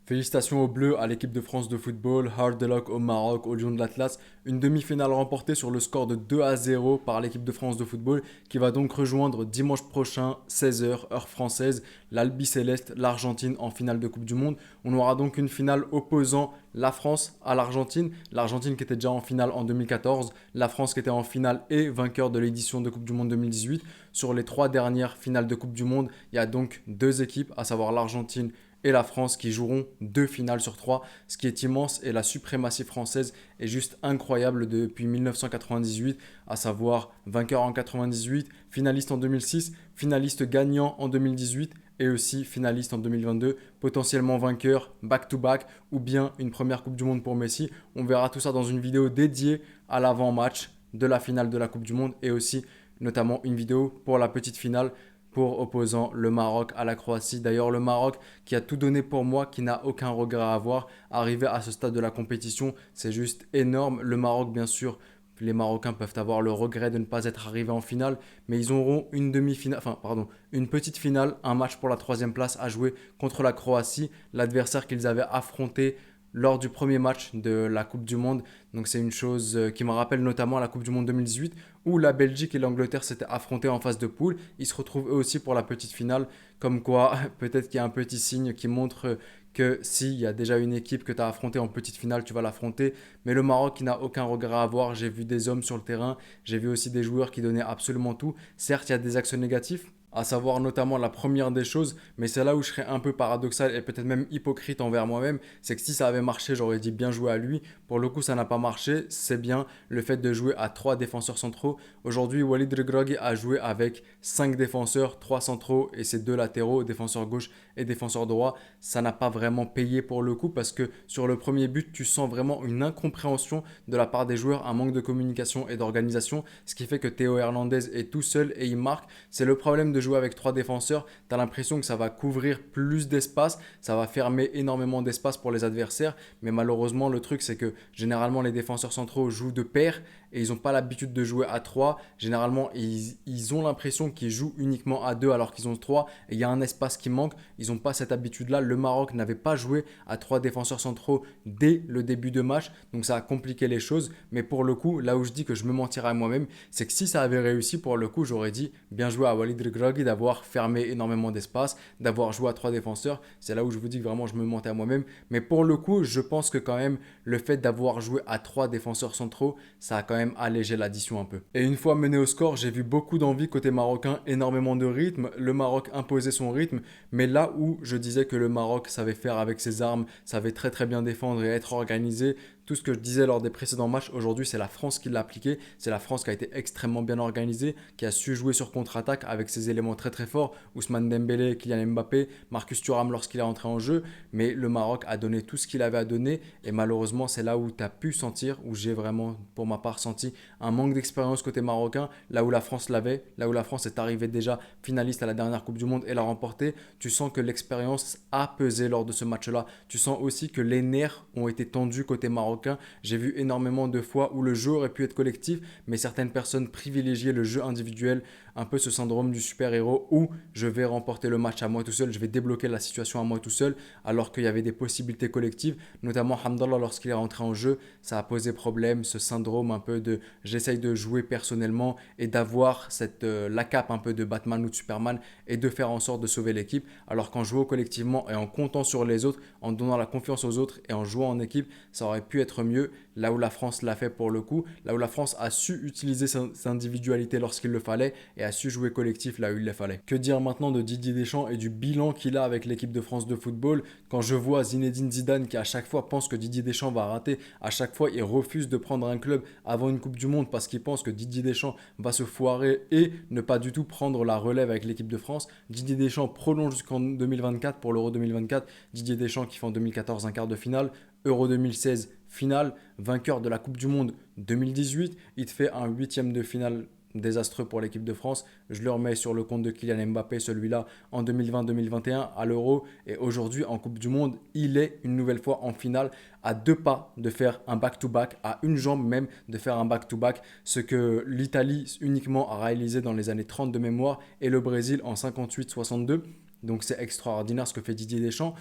Félicitations aux Bleus, à l'équipe de France de football, hard luck au Maroc, au Lion de l'Atlas. Une demi-finale remportée sur le score de 2-0 par l'équipe de France de football qui va donc rejoindre dimanche prochain, 16 h, heure française, l'Albi Céleste, l'Argentine en finale de Coupe du Monde. On aura donc une finale opposant la France à l'Argentine. L'Argentine qui était déjà en finale en 2014, la France qui était en finale et vainqueur de l'édition de Coupe du Monde 2018. Sur les trois dernières finales de Coupe du Monde, il y a donc deux équipes, à savoir l'Argentine et la France qui joueront deux finales sur trois, ce qui est immense et la suprématie française est juste incroyable depuis 1998, à savoir vainqueur en 98, finaliste en 2006, finaliste gagnant en 2018 et aussi finaliste en 2022, potentiellement vainqueur back-to-back ou bien une première Coupe du Monde pour Messi. On verra tout ça dans une vidéo dédiée à l'avant-match de la finale de la Coupe du Monde et aussi notamment une vidéo pour la petite finale pour opposant le Maroc à la Croatie. D'ailleurs, le Maroc qui a tout donné pour moi, qui n'a aucun regret à avoir, arrivé à ce stade de la compétition, c'est juste énorme. Le Maroc, bien sûr, les Marocains peuvent avoir le regret de ne pas être arrivés en finale, mais ils auront une demi-finale, enfin, pardon, une petite finale, un match pour la troisième place à jouer contre la Croatie, l'adversaire qu'ils avaient affronté lors du premier match de la Coupe du Monde. Donc c'est une chose qui me rappelle notamment la Coupe du Monde 2018 où la Belgique et l'Angleterre s'étaient affrontés en phase de poule. Ils se retrouvent eux aussi pour la petite finale. Comme quoi, peut-être qu'il y a un petit signe qui montre que s'il y a déjà une équipe que tu as affrontée en petite finale, tu vas l'affronter. Mais le Maroc qui n'a aucun regret à avoir, j'ai vu des hommes sur le terrain, j'ai vu aussi des joueurs qui donnaient absolument tout. Certes, il y a des axes négatifs, à savoir notamment la première des choses, mais c'est là où je serais un peu paradoxal et peut-être même hypocrite envers moi-même, c'est que si ça avait marché, j'aurais dit bien joué à lui. Pour le coup, ça n'a pas marché, c'est bien le fait de jouer à trois défenseurs centraux. Aujourd'hui, Walid Regragui a joué avec 5 défenseurs, 3 centraux et ses deux latéraux, défenseur gauche et défenseur droit. Ça n'a pas vraiment payé pour le coup parce que sur le premier but, tu sens vraiment une incompréhension de la part des joueurs, un manque de communication et d'organisation, ce qui fait que Théo Hernandez est tout seul et il marque. C'est le problème de jouer avec trois défenseurs. Tu as l'impression que ça va couvrir plus d'espace, ça va fermer énormément d'espace pour les adversaires, mais malheureusement, le truc, c'est que généralement, les défenseurs centraux jouent de pair et ils n'ont pas l'habitude de jouer à 3. Généralement, ils ont l'impression qu'ils jouent uniquement à 2 alors qu'ils ont 3 et il y a un espace qui manque. Ils n'ont pas cette habitude-là. Le Maroc n'avait pas joué à 3 défenseurs centraux dès le début de match, donc ça a compliqué les choses. Mais pour le coup, là où je dis que je me mentirais à moi-même, c'est que si ça avait réussi, pour le coup, j'aurais dit bien joué à Walid Regragui d'avoir fermé énormément d'espace, d'avoir joué à 3 défenseurs. C'est là où je vous dis que vraiment je me mentais à moi-même. Mais pour le coup, je pense que quand même, le fait d'avoir joué à 3 défenseurs centraux, ça a quand même allégé l'addition un peu. Et une fois mené au score, j'ai vu beaucoup d'envie côté marocain, énormément de rythme. Le Maroc imposait son rythme, mais là où je disais que le Maroc savait faire avec ses armes, savait très très bien défendre et être organisé, tout ce que je disais lors des précédents matchs, aujourd'hui c'est la France qui l'a appliqué, c'est la France qui a été extrêmement bien organisée, qui a su jouer sur contre-attaque avec ses éléments très très forts, Ousmane Dembélé, Kylian Mbappé, Marcus Thuram lorsqu'il est entré en jeu, mais le Maroc a donné tout ce qu'il avait à donner et malheureusement c'est là où tu as pu sentir, où j'ai vraiment pour ma part senti un manque d'expérience côté marocain, là où la France l'avait, là où la France est arrivée déjà finaliste à la dernière Coupe du Monde et l'a remportée, tu sens que l'expérience a pesé lors de ce match-là, tu sens aussi que les nerfs ont été tendus côté marocain. J'ai vu énormément de fois où le jeu aurait pu être collectif, mais certaines personnes privilégiaient le jeu individuel, un peu ce syndrome du super-héros où je vais remporter le match à moi tout seul, je vais débloquer la situation à moi tout seul, alors qu'il y avait des possibilités collectives, notamment Hamdallah lorsqu'il est rentré en jeu, ça a posé problème, ce syndrome un peu de j'essaye de jouer personnellement et d'avoir la cape un peu de Batman ou de Superman et de faire en sorte de sauver l'équipe, alors qu'en jouant collectivement et en comptant sur les autres, en donnant la confiance aux autres et en jouant en équipe, ça aurait pu être mieux, là où la France l'a fait pour le coup, là où la France a su utiliser ses individualités lorsqu'il le fallait et a su jouer collectif là où il le fallait. Que dire maintenant de Didier Deschamps et du bilan qu'il a avec l'équipe de France de football? Quand je vois Zinedine Zidane qui à chaque fois pense que Didier Deschamps va rater, à chaque fois il refuse de prendre un club avant une Coupe du Monde parce qu'il pense que Didier Deschamps va se foirer et ne pas du tout prendre la relève avec l'équipe de France. Didier Deschamps prolonge jusqu'en 2024 pour l'Euro 2024. Didier Deschamps qui fait en 2014 un quart de finale. Euro 2016 finale, vainqueur de la Coupe du Monde 2018, il te fait un huitième de finale désastreux pour l'équipe de France. Je le remets sur le compte de Kylian Mbappé, celui-là en 2020-2021 à l'Euro. Et aujourd'hui, en Coupe du Monde, il est une nouvelle fois en finale, à deux pas de faire un back-to-back, à une jambe même de faire un back-to-back, ce que l'Italie uniquement a réalisé dans les années 30 de mémoire et le Brésil en 58-62. Donc c'est extraordinaire ce que fait Didier Deschamps.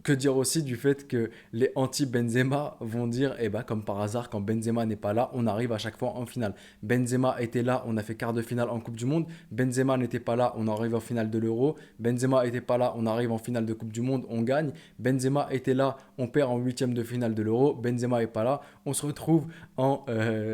Que dire aussi du fait que les anti-Benzema vont dire, eh ben, comme par hasard, quand Benzema n'est pas là, on arrive à chaque fois en finale. Benzema était là, on a fait quart de finale en Coupe du Monde. Benzema n'était pas là, on arrive en finale de l'Euro. Benzema était pas là, on arrive en finale de Coupe du Monde, on gagne. Benzema était là, on perd en huitième de finale de l'Euro. Benzema est pas là, on se retrouve en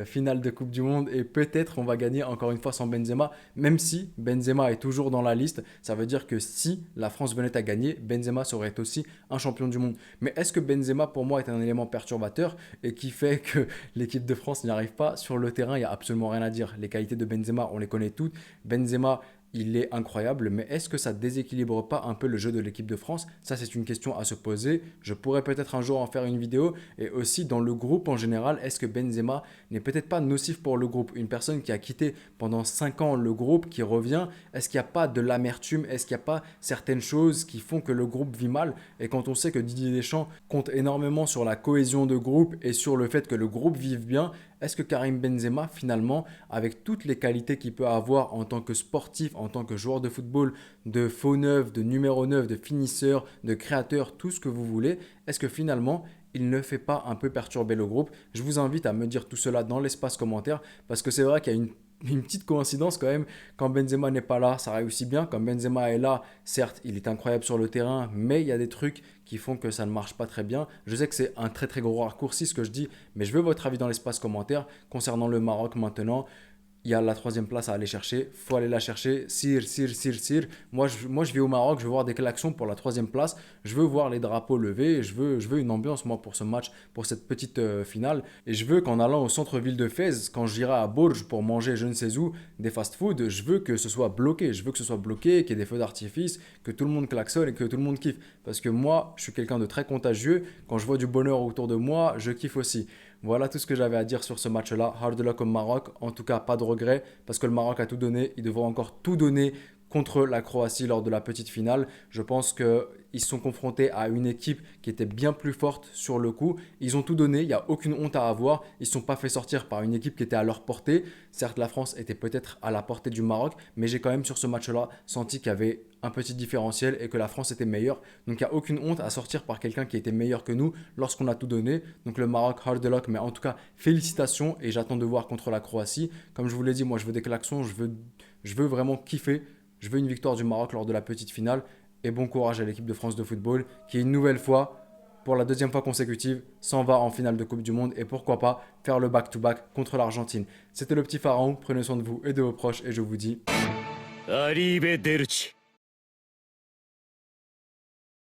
finale de Coupe du Monde et peut-être on va gagner encore une fois sans Benzema. Même si Benzema est toujours dans la liste, ça veut dire que si la France venait à gagner, Benzema serait aussi un champion du monde. Mais est-ce que Benzema, pour moi, est un élément perturbateur et qui fait que l'équipe de France n'y arrive pas? Sur le terrain, il n'y a absolument rien à dire. Les qualités de Benzema, on les connaît toutes. Benzema, il est incroyable, mais est-ce que ça déséquilibre pas un peu le jeu de l'équipe de France? Ça, c'est une question à se poser. Je pourrais peut-être un jour en faire une vidéo. Et aussi, dans le groupe en général, est-ce que Benzema n'est peut-être pas nocif pour le groupe? Une personne qui a quitté pendant 5 ans le groupe, qui revient, est-ce qu'il n'y a pas de l'amertume? Est-ce qu'il n'y a pas certaines choses qui font que le groupe vit mal? Et quand on sait que Didier Deschamps compte énormément sur la cohésion de groupe et sur le fait que le groupe vive bien, est-ce que Karim Benzema, finalement, avec toutes les qualités qu'il peut avoir en tant que sportif, en tant que joueur de football, de faux neuf, de numéro 9, de finisseur, de créateur, tout ce que vous voulez, est-ce que finalement, il ne fait pas un peu perturber le groupe? Je vous invite à me dire tout cela dans l'espace commentaire parce que c'est vrai qu'il y a une petite coïncidence quand même. Quand Benzema n'est pas là, ça réussit bien. Quand Benzema est là, certes, il est incroyable sur le terrain, mais il y a des trucs qui font que ça ne marche pas très bien. Je sais que c'est un très très gros raccourci ce que je dis, mais je veux votre avis dans l'espace commentaire concernant le Maroc maintenant. Il y a la troisième place à aller chercher. Faut aller la chercher. Sire, sire, sire, sire. Moi, je vais au Maroc. Je veux voir des klaxons pour la troisième place. Je veux voir les drapeaux levés. Je veux une ambiance, moi, pour ce match, pour cette petite finale. Et je veux qu'en allant au centre-ville de Fès, quand j'irai à Bourges pour manger je ne sais où, des fast-food, je veux que ce soit bloqué. Je veux que ce soit bloqué, qu'il y ait des feux d'artifice, que tout le monde klaxonne et que tout le monde kiffe. Parce que moi, je suis quelqu'un de très contagieux. Quand je vois du bonheur autour de moi, je kiffe aussi. Voilà tout ce que j'avais à dire sur ce match-là. Hard luck au Maroc. En tout cas, pas de regret parce que le Maroc a tout donné. Il devra encore tout donner contre la Croatie lors de la petite finale. Je pense qu'ils sont confrontés à une équipe qui était bien plus forte sur le coup. Ils ont tout donné, il n'y a aucune honte à avoir. Ils ne sont pas fait sortir par une équipe qui était à leur portée. Certes, la France était peut-être à la portée du Maroc, mais j'ai quand même sur ce match-là senti qu'il y avait un petit différentiel et que la France était meilleure. Donc il n'y a aucune honte à sortir par quelqu'un qui était meilleur que nous lorsqu'on a tout donné. Donc le Maroc, hard luck, mais en tout cas, félicitations et j'attends de voir contre la Croatie. Comme je vous l'ai dit, moi je veux des klaxons, je veux vraiment kiffer. Je veux une victoire du Maroc lors de la petite finale et bon courage à l'équipe de France de football qui une nouvelle fois, pour la deuxième fois consécutive, s'en va en finale de Coupe du Monde et pourquoi pas faire le back-to-back contre l'Argentine. C'était le petit pharaon, prenez soin de vous et de vos proches et je vous dis... Arrivederci.